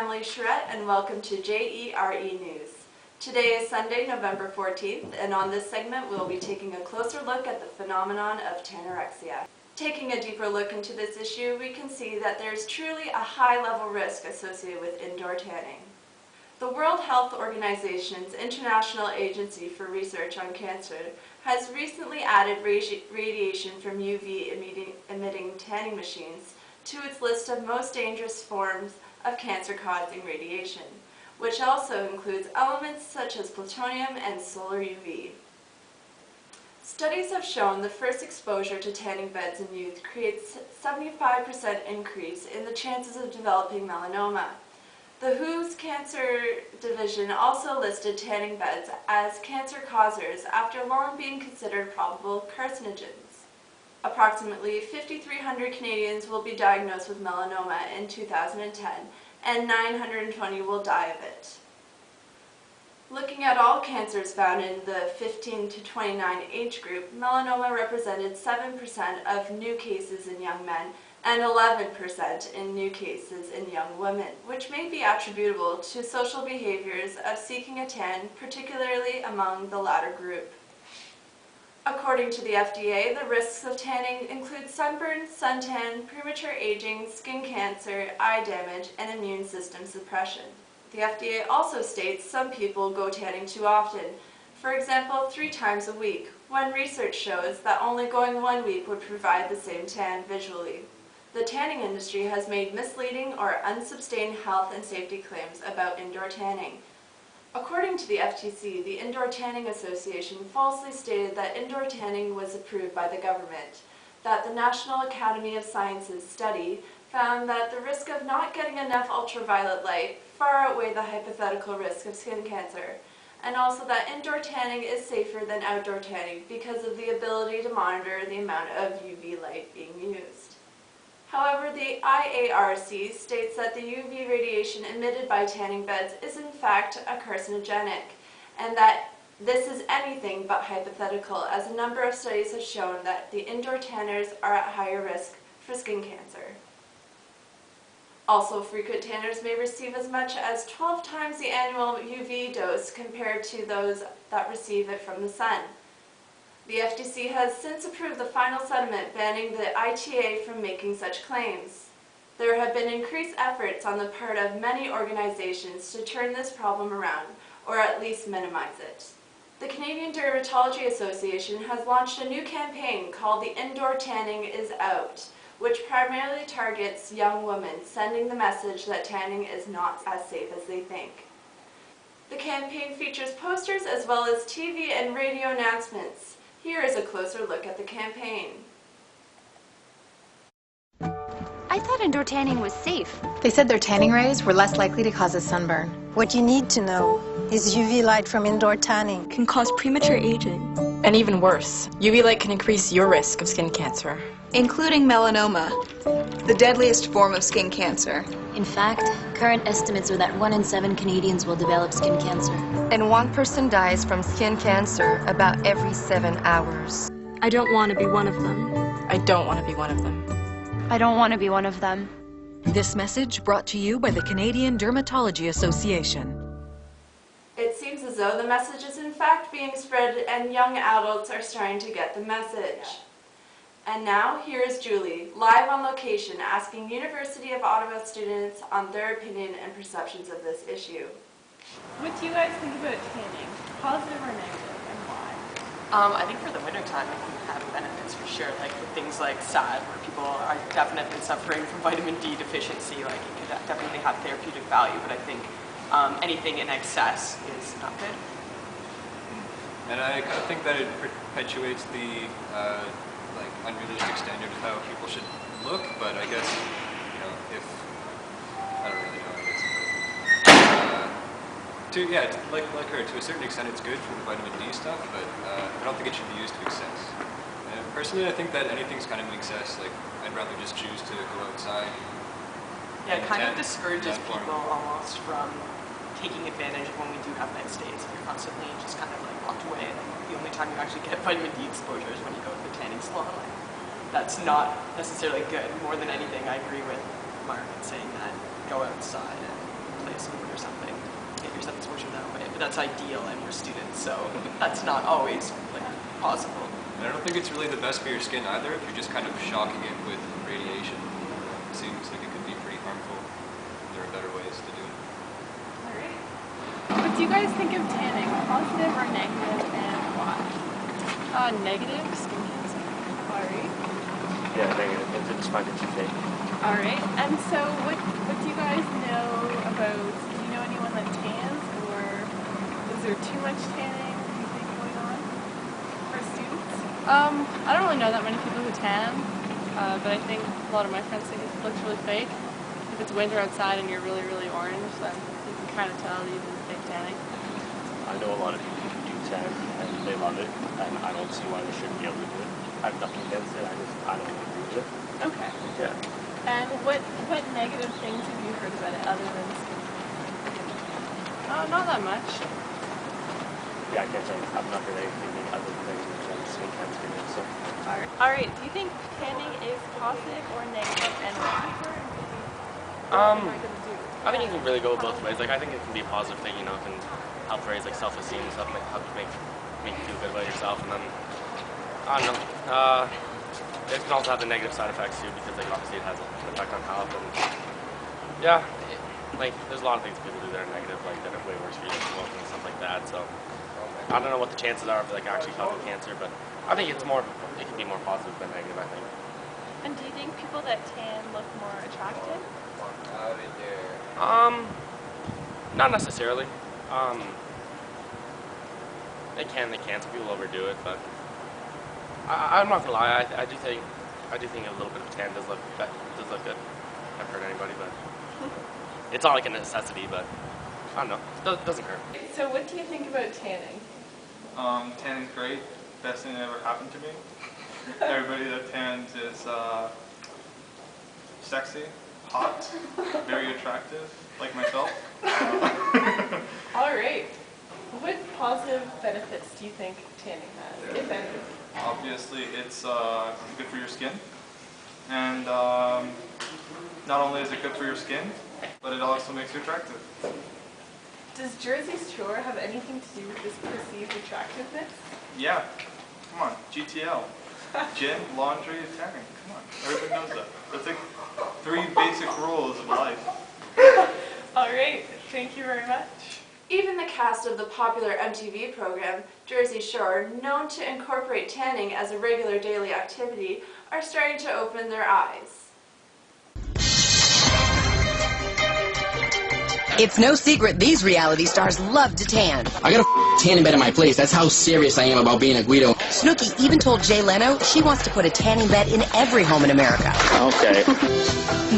Emily Charette and welcome to JERE News. Today is Sunday, November 14th, and on this segment we'll be taking a closer look at the phenomenon of tannorexia. Taking a deeper look into this issue, we can see that there's truly a high-level risk associated with indoor tanning. The World Health Organization's International Agency for Research on Cancer has recently added radiation from UV-emitting tanning machines to its list of most dangerous forms of cancer-causing radiation, which also includes elements such as plutonium and solar UV. Studies have shown the first exposure to tanning beds in youth creates a 75% increase in the chances of developing melanoma. The WHO's Cancer Division also listed tanning beds as cancer causers after long being considered probable carcinogens. Approximately 5,300 Canadians will be diagnosed with melanoma in 2010, and 920 will die of it. Looking at all cancers found in the 15 to 29 age group, melanoma represented 7% of new cases in young men and 11% in new cases in young women, which may be attributable to social behaviors of seeking a tan, particularly among the latter group. According to the FDA, the risks of tanning include sunburn, suntan, premature aging, skin cancer, eye damage, and immune system suppression. The FDA also states some people go tanning too often, for example 3 times a week, when research shows that only going 1 week would provide the same tan visually. The tanning industry has made misleading or unsubstantiated health and safety claims about indoor tanning. According to the FTC, the Indoor Tanning Association falsely stated that indoor tanning was approved by the government, that the National Academy of Sciences study found that the risk of not getting enough ultraviolet light far outweighed the hypothetical risk of skin cancer, and also that indoor tanning is safer than outdoor tanning because of the ability to monitor the amount of UV light being used. However, the IARC states that the UV radiation emitted by tanning beds is in fact a carcinogenic, and that this is anything but hypothetical, as a number of studies have shown that the indoor tanners are at higher risk for skin cancer. Also, frequent tanners may receive as much as 12 times the annual UV dose compared to those that receive it from the sun. The FTC has since approved the final settlement banning the ITA from making such claims. There have been increased efforts on the part of many organizations to turn this problem around, or at least minimize it. The Canadian Dermatology Association has launched a new campaign called The Indoor Tanning is Out, which primarily targets young women, sending the message that tanning is not as safe as they think. The campaign features posters as well as TV and radio announcements. Here is a closer look at the campaign. I thought indoor tanning was safe. They said their tanning rays were less likely to cause a sunburn. What you need to know is UV light from indoor tanning can cause premature aging. And even worse, UV light can increase your risk of skin cancer, including melanoma, the deadliest form of skin cancer. In fact, current estimates are that 1 in 7 Canadians will develop skin cancer. And 1 person dies from skin cancer about every 7 hours. I don't want to be one of them. I don't want to be one of them. I don't want to be one of them. This message brought to you by the Canadian Dermatology Association. It seems as though the message is in fact being spread and young adults are starting to get the message. And now, here is Julie, live on location, asking University of Ottawa students on their opinion and perceptions of this issue. What do you guys think about tanning? Positive or negative, and why? I think for the wintertime it can have benefits for sure, like with things like SAD, where people are definitely suffering from vitamin D deficiency, like it could definitely have therapeutic value, but I think anything in excess is not good. And I kind of think that it perpetuates the unrealistic standard of how people should look, but I guess, if, I don't really know, I guess, like her, to a certain extent it's good for the vitamin D stuff, but I don't think it should be used to excess. And personally, I think that anything's kind of in excess, like, I'd rather just choose to go outside. Yeah, it kind of discourages people almost from taking advantage of when we do have nice days. If you're constantly just kind of like locked away, and the only time you actually get vitamin D exposure is when you go to the tanning salon. Like, that's not necessarily good. More than anything, I agree with Mark in saying that go outside and food or something. Get your sun exposure that way. But that's ideal, and we're students, so that's not always like possible. And I don't think it's really the best for your skin either if you're just kind of shocking it with radiation. It seems like it could be pretty harmful. There are better ways to do it. Alright. What do you guys think of tanning? Positive or negative, and why? Negative skin cancer. Alright. Yeah, negative. It's fine, it's okay. Alright. And so what do you guys know about, do you know anyone that tans, or is there too much tanning, do you think, going on for students? I don't really know that many people who tan, but I think a lot of my friends think it looks really fake. If it's winter outside and you're really, really orange, then you can kind of tell that you've been fake tanning. I know a lot of people who do tan and they love it, and I don't see why they shouldn't be able to do it. I have nothing against it, I don't agree with it. Okay. Yeah. And what negative things have you heard about it other than skin cancer? Not that much. Yeah, I can't say I've not heard anything other than negative than skin cancer. So. Alright, do you think tanning is positive or negative, and why? I think it can really go both ways. Like, I think it can be a positive thing, you know, it can help raise like self-esteem and stuff, and help make you feel good about yourself. And then, I don't know, it can also have the negative side effects too, because like obviously it has an effect on health. And yeah, like there's a lot of things people do that are negative, like that are way worse for you, like smoking and stuff like that. So I don't know what the chances are of like actually causing cancer, but I think it can be more positive than negative, I think. And do you think people that tan look more attractive? Not necessarily. They can. Some people overdo it, but I'm not gonna lie. I do think a little bit of tan does look good. I've heard anybody, but it's not like a necessity. But I don't know. It doesn't hurt. So what do you think about tanning? Tanning's great. Best thing that ever happened to me. Everybody that tans is sexy, hot, very attractive, like myself. Alright. What positive benefits do you think tanning has, if any? Obviously, it's good for your skin. And not only is it good for your skin, but it also makes you attractive. Does Jersey Shore have anything to do with this perceived attractiveness? Yeah. Come on, GTL. Gym, laundry, tanning. Come on, everybody knows that. That's like 3 basic rules of life. Alright, thank you very much. Even the cast of the popular MTV program, Jersey Shore, known to incorporate tanning as a regular daily activity, are starting to open their eyes. It's no secret these reality stars love to tan. I got a tanning bed in my place. That's how serious I am about being a Guido. Snooki even told Jay Leno she wants to put a tanning bed in every home in America. Okay.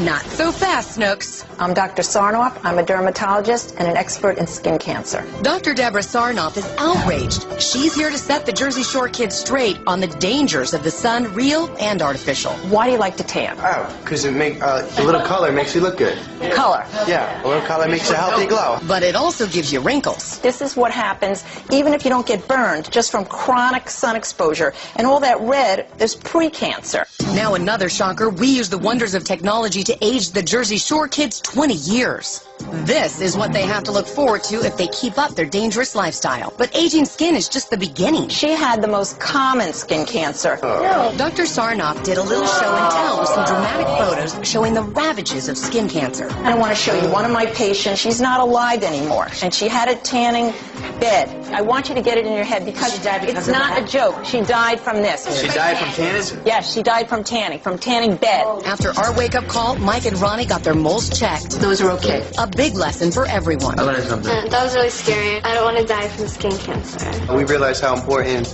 Not so fast, Snooks. I'm Dr. Sarnoff. I'm a dermatologist and an expert in skin cancer. Dr. Deborah Sarnoff is outraged. She's here to set the Jersey Shore kids straight on the dangers of the sun, real and artificial. Why do you like to tan? Oh, because it makes a little color makes you look good. Color. Yeah, a little color makes a healthy glow. But it also gives you wrinkles. This is what happens even if you don't get burned, just from chronic sun exposure. And all that red is pre-cancer. Now another shocker, we use the wonders of technology to age the Jersey Shore kids 20 years. This is what they have to look forward to if they keep up their dangerous lifestyle. But aging skin is just the beginning. She had the most common skin cancer. Dr. Sarnoff did a little show and tell with some dramatic photos showing the ravages of skin cancer. I want to show you one of my patients. She's not alive anymore, and she had a tanning bed. I want you to get it in your head because it's not a joke. She died from this. She died from tanning? Yes, she died from tanning bed. After our wake-up call, Mike and Ronnie got their moles checked. Those are okay. A big lesson for everyone. I learned something. That was really scary. I don't want to die from skin cancer. We realized how important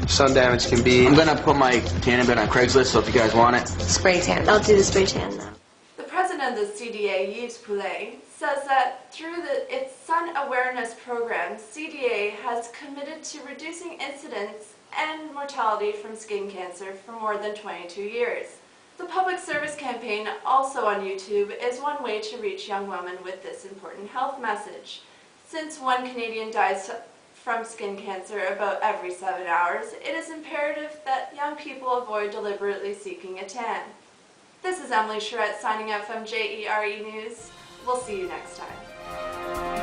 sun damage can be. I'm going to put my tanning bed on Craigslist, so if you guys want it. Spray tan. I'll do the spray tan now. The president of the CDA, Yves Poulet, says that through its Sun Awareness program, CDA has committed to reducing incidence and mortality from skin cancer for more than 22 years. The public service campaign, also on YouTube, is one way to reach young women with this important health message. Since 1 Canadian dies from skin cancer about every 7 hours, it is imperative that young people avoid deliberately seeking a tan. This is Emily Charette signing out from JERE News. We'll see you next time.